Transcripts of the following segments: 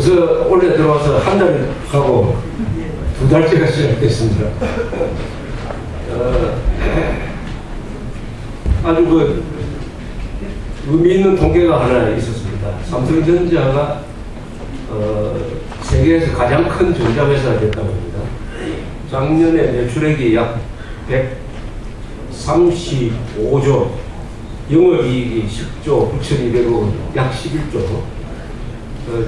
벌써 올해 들어와서 한 달 가고 2달째가 시작됐습니다. 아주 그 의미 있는 통계가 하나 있었습니다. 삼성전자가 세계에서 가장 큰 전자회사가 됐다고 합니다. 작년에 매출액이 약 135조, 영업이익이 10조 9,200억, 약 11조.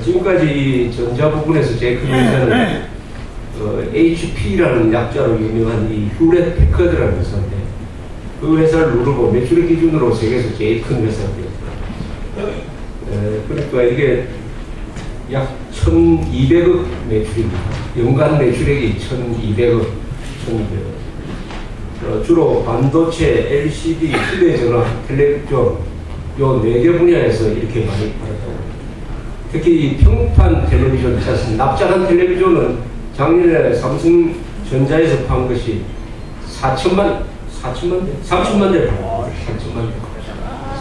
지금까지 전자 부분에서 제일 큰 회사는 HP라는 약자로 유명한 이 휴렛 패커드라는 회사인데, 그 회사를 누르고 매출 기준으로 세계에서 제일 큰 회사가 되었습니다. 그러니까 이게 약 1,200억 매출입니다. 연간 매출액이 1,200억. 주로 반도체, LCD, 휴대전화, 텔레비전 요 4개 분야에서 이렇게 많이 팔았다고 합니다. 특히 이 평판 텔레비전 있지 않습니까? 납작한 텔레비전은 작년에 삼성전자에서 판 것이 3천만 대를 팔았다.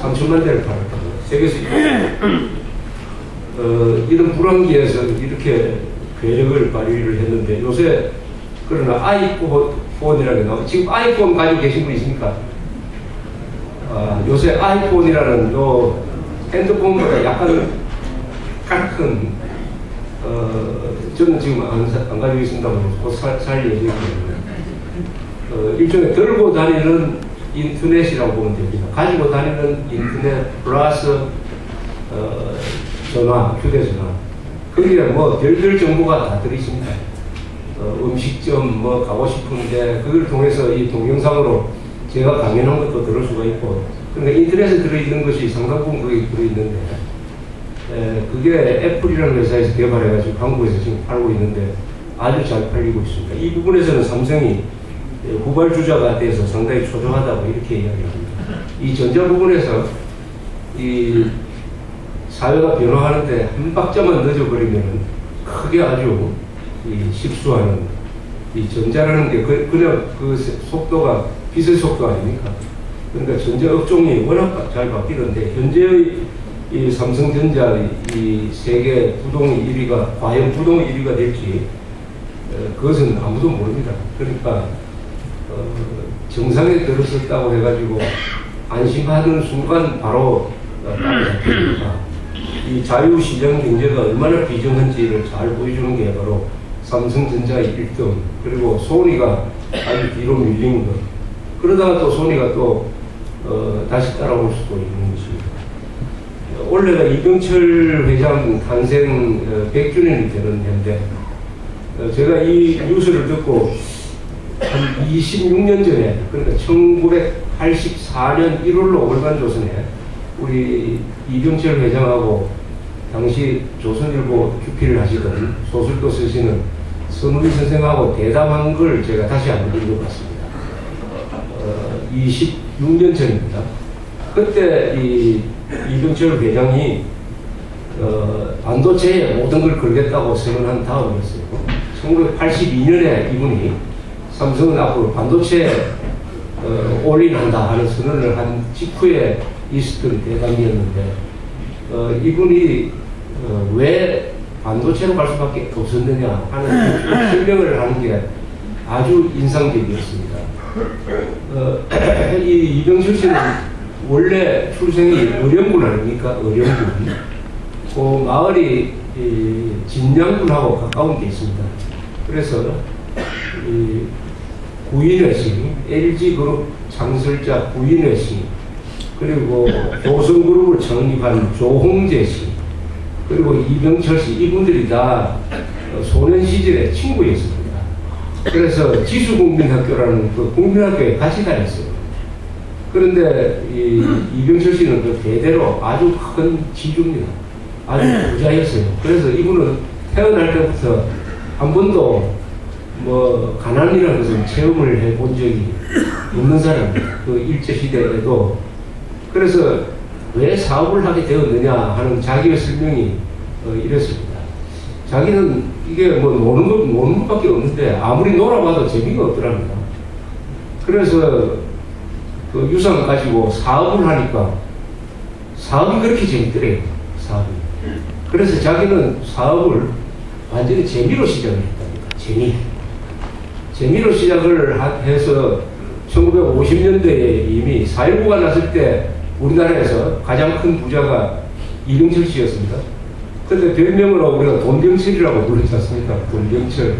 3천만 대를 팔았다. 세계에서 이런 불황기에서 이렇게 괴력을 발휘를 했는데, 요새 그러나 아이폰이라는 게 나오고, 지금 아이폰 가지고 계신 분 있습니까? 요새 아이폰이라는 요 핸드폰보다 약간 큰, 저는 지금 안 가지고 있습니다만 곧 살 예정이거든요. 일종의 들고 다니는 인터넷이라고 보면 됩니다. 가지고 다니는 인터넷 플러스 전화, 휴대전화. 거기에 뭐 별별 정보가 다 들어있습니다. 음식점 뭐 가고 싶은데 그걸 통해서 이 동영상으로 제가 강연한 것도 들을 수가 있고, 그러니까 인터넷에 들어있는 것이 상당 부분 거기 들어있는데, 그게 애플이라는 회사에서 개발해가지고 한국에서 지금 팔고 있는데 아주 잘 팔리고 있습니다. 이 부분에서는 삼성이 후발주자가 돼서 상당히 초조하다고 이렇게 이야기합니다. 이 전자 부분에서 이 사회가 변화하는데 한 박자만 늦어버리면 크게 아주 실수하는, 이 전자라는 게 그냥 그 속도가 빛의 속도 아닙니까? 그러니까 전자 업종이 워낙 잘 바뀌는데, 현재의 이 삼성전자 이 세계 부동의 1위가 과연 부동의 1위가 될지 그것은 아무도 모릅니다. 그러니까 정상에 들어섰다고 해가지고 안심하는 순간 바로 따라잡힙니다. 이 자유시장 경제가 얼마나 비정한지를 잘 보여주는 게 바로 삼성전자의 1등, 그리고 소니가 아주 뒤로 밀린 것, 그러다가 또 소니가 또 다시 따라올 수도 있는 것입니다. 올해가 이병철 회장 탄생 100주년이 되는 해인데, 제가 이 뉴스를 듣고 한 26년 전에, 그러니까 1984년 1월로 월간조선에 우리 이병철 회장하고 당시 조선일보 주필을 하시던 소설도 쓰시는 선우리 선생하고 대담한 걸 제가 다시 한번 읽어봤습니다. 26년 전입니다. 그때 이병철 회장이 반도체에 모든 걸 걸겠다고 선언한 다음이었어요. 1982년에 이분이 삼성은 앞으로 반도체에 올인한다 하는 선언을 한 직후에 있었던 대담이었는데, 이분이 왜 반도체로 갈 수밖에 없었느냐 하는 설명을 하는 게 아주 인상적이었습니다. 이 이병철 씨는 원래 출생이 의령군 아닙니까? 의령군. 그 마을이 진양군하고 가까운 데 있습니다. 그래서 구인회 씨, LG그룹 창설자 구인회 씨, 그리고 조선그룹을 창립한 조홍재 씨, 그리고 이병철 씨, 이분들이 다 소년 시절에 친구였습니다. 그래서 지수국민학교라는 그 국민학교에 같이 다녔어요. 그런데 이병철 씨는 그 대대로 아주 큰 지주입니다. 아주 부자였어요. 그래서 이분은 태어날 때부터 한 번도 뭐 가난이라는 것을 체험을 해본 적이 없는 사람입니다. 그 일제시대에도. 그래서 왜 사업을 하게 되었느냐 하는 자기의 설명이 이랬습니다. 자기는 이게 뭐 노는 것밖에 없는데 아무리 놀아봐도 재미가 없더랍니다. 그래서 그 유산을 가지고 사업을 하니까 사업이 그렇게 재밌더래요. 사업이. 그래서 자기는 사업을 완전히 재미로 시작을 했답니다. 재미로 시작을 해서 1950년대에 이미 4.19가 났을 때 우리나라에서 가장 큰 부자가 이병철 씨였습니다. 그때 별명으로 우리가 돈병철이라고 부르지 않습니까? 돈병철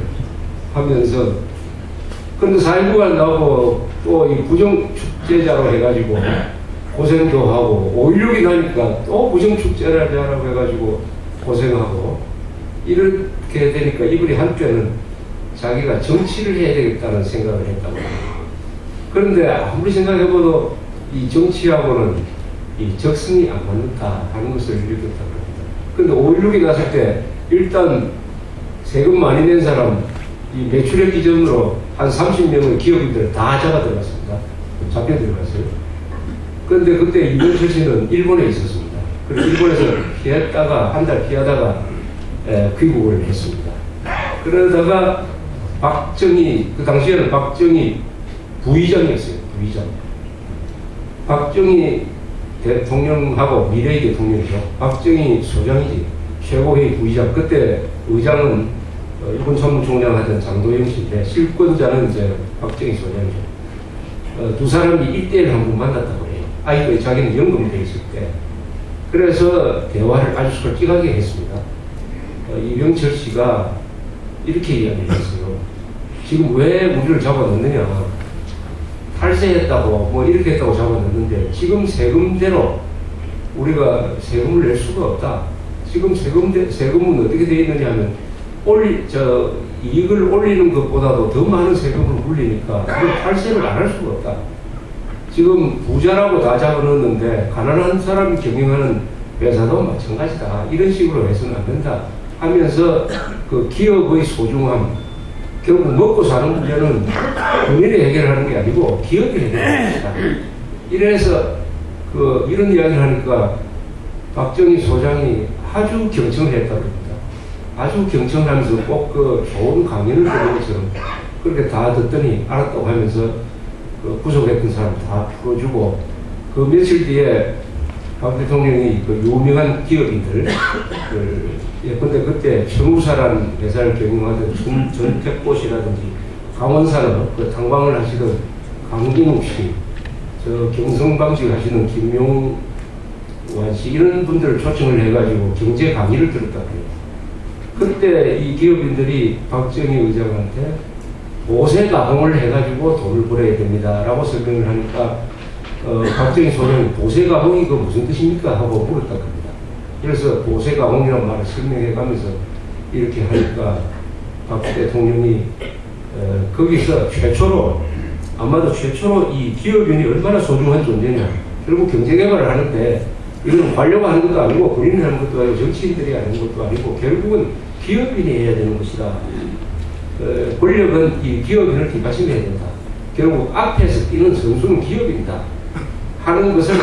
하면서. 그런데 4.19가 나오고 또 이 부정축제자로 해가지고 고생도 하고 5.16이 나니까 또 부정축제자라고 해가지고 고생하고 이렇게 되니까 이분이 한때는 자기가 정치를 해야 되겠다는 생각을 했다고 합니다. 그런데 아무리 생각해봐도 이 정치하고는 이 적성이 안 맞는다 하는 것을 느꼈다고 합니다. 그런데 5.16이 났을 때 일단 세금 많이 낸 사람 이 매출액 기준으로 한 30명의 기업인들 다 잡아 들어갔습니다. 잡혀 들어갔어요. 그런데 그때 이병철 씨는 일본에 있었습니다. 그래서 일본에서 피했다가 한 달 피하다가 귀국을 했습니다. 그러다가 박정희, 그 당시에는 박정희 부의장이었어요. 부의장. 박정희 대통령하고 미래의 대통령이죠. 박정희 소장이지. 최고회의 부의장. 그때 의장은 일본 참모총장 하던 장도영 씨인데 실권자는 이제 박정희 소장이죠. 두 사람이 1대1 한 번 만났다고 해요. 아이고 자기는 연금돼 있을 때. 그래서 대화를 아주 솔직하게 했습니다. 이병철 씨가 이렇게 이야기를 했어요. 지금 왜 우리를 잡아넣느냐. 탈세했다고 뭐 이렇게 했다고 잡아넣는데 지금 세금대로 우리가 세금을 낼 수가 없다. 지금 세금은 어떻게 되어 있느냐 하면 이익을 올리는 것보다도 더 많은 세금을 물리니까 탈세를 안 할 수가 없다. 지금 부자라고 다 잡아넣는데 가난한 사람이 경영하는 회사도 마찬가지다. 이런 식으로 해서는 안 된다 하면서 그 기업의 소중함, 결국 먹고 사는 문제는 본인이 해결하는 게 아니고 기업이 해결하는 것이다. 이래서 이런 이야기를 하니까 박정희 소장이 아주 경청을 했다고 합니다. 아주 경청하면서 꼭 그 좋은 강연을 들은 것처럼 그렇게 다 듣더니 알았다고 하면서 그 구속했던 사람 다 풀어주고 그 며칠 뒤에 박 대통령이 그 유명한 기업인들 예컨대 그때 청우사라는 회사를 경영하던 전택꽃이라든지 강원산업 그 탕방을 하시던 강진욱 씨, 저 경성방식 하시는 김용환 씨 이런 분들을 초청을 해가지고 경제 강의를 들었다고 해요. 그때 이 기업인들이 박정희 의장한테 보세 가공을 해가지고 돈을 벌어야 됩니다 라고 설명을 하니까 박정희 소장이 보세 가공이 그 무슨 뜻입니까 하고 물었다고 합니다. 그래서 보세 가공이라는 말을 설명해 가면서 이렇게 하니까 박 대통령이 거기서 아마도 최초로 이 기업인이 얼마나 소중한 존재냐. 결국 경제개발을 하는데 이건 관료가 하는 것도 아니고 본인이 하는 것도 아니고 정치인들이 하는 것도 아니고 결국은 기업인이 해야 되는 것이다. 권력은 이 기업인을 뒷받침해야 된다. 결국 앞에서 뛰는 선수는 기업인이다. 하는 것을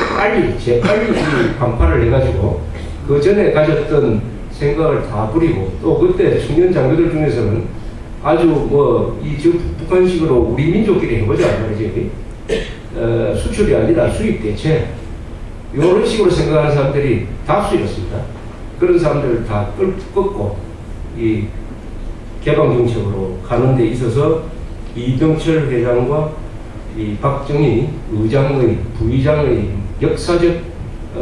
재빨리 간파를 해가지고 그 전에 가졌던 생각을 다 버리고 또 그때 청년 장교들 중에서는 아주 북한식으로 우리 민족끼리 해보자 말이지. 수출이 아니라 수입 대체. 이런 식으로 생각하는 사람들이 다수였습니다. 그런 사람들을 다 꺾고 이 개방정책으로 가는 데 있어서 이병철 회장과 이 박정희 의장의 부의장의 역사적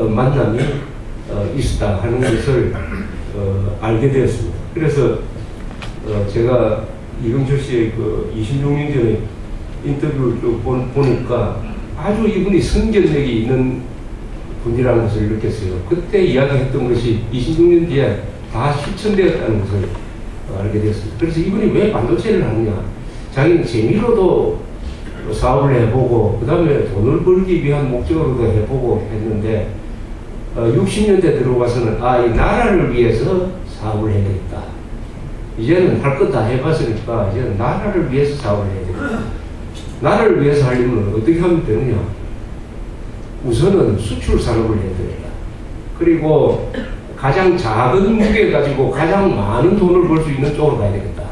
만남이 있었다 하는 것을 알게 되었습니다. 그래서 제가 이병철 씨의 그 26년 전에 인터뷰를 쭉 보니까 아주 이분이 선견력이 있는 분이라는 것을 느꼈어요. 그때 이야기했던 것이 26년 뒤에 다 실천되었다는 것을 알게 되었습니다. 그래서 이분이 왜 반도체를 하느냐. 자기는 재미로도 사업을 해보고 그 다음에 돈을 벌기 위한 목적으로도 해보고 했는데 60년대 들어와서는 이 나라를 위해서 사업을 해야 되겠다. 이제는 할 것 다 해봤으니까 이제는 나라를 위해서 사업을 해야 되겠다. 나라를 위해서 하려면 어떻게 하면 되느냐. 우선은 수출 산업을 해야 되겠다. 그리고 가장 작은 무게 가지고 가장 많은 돈을 벌 수 있는 쪽으로 가야 되겠다.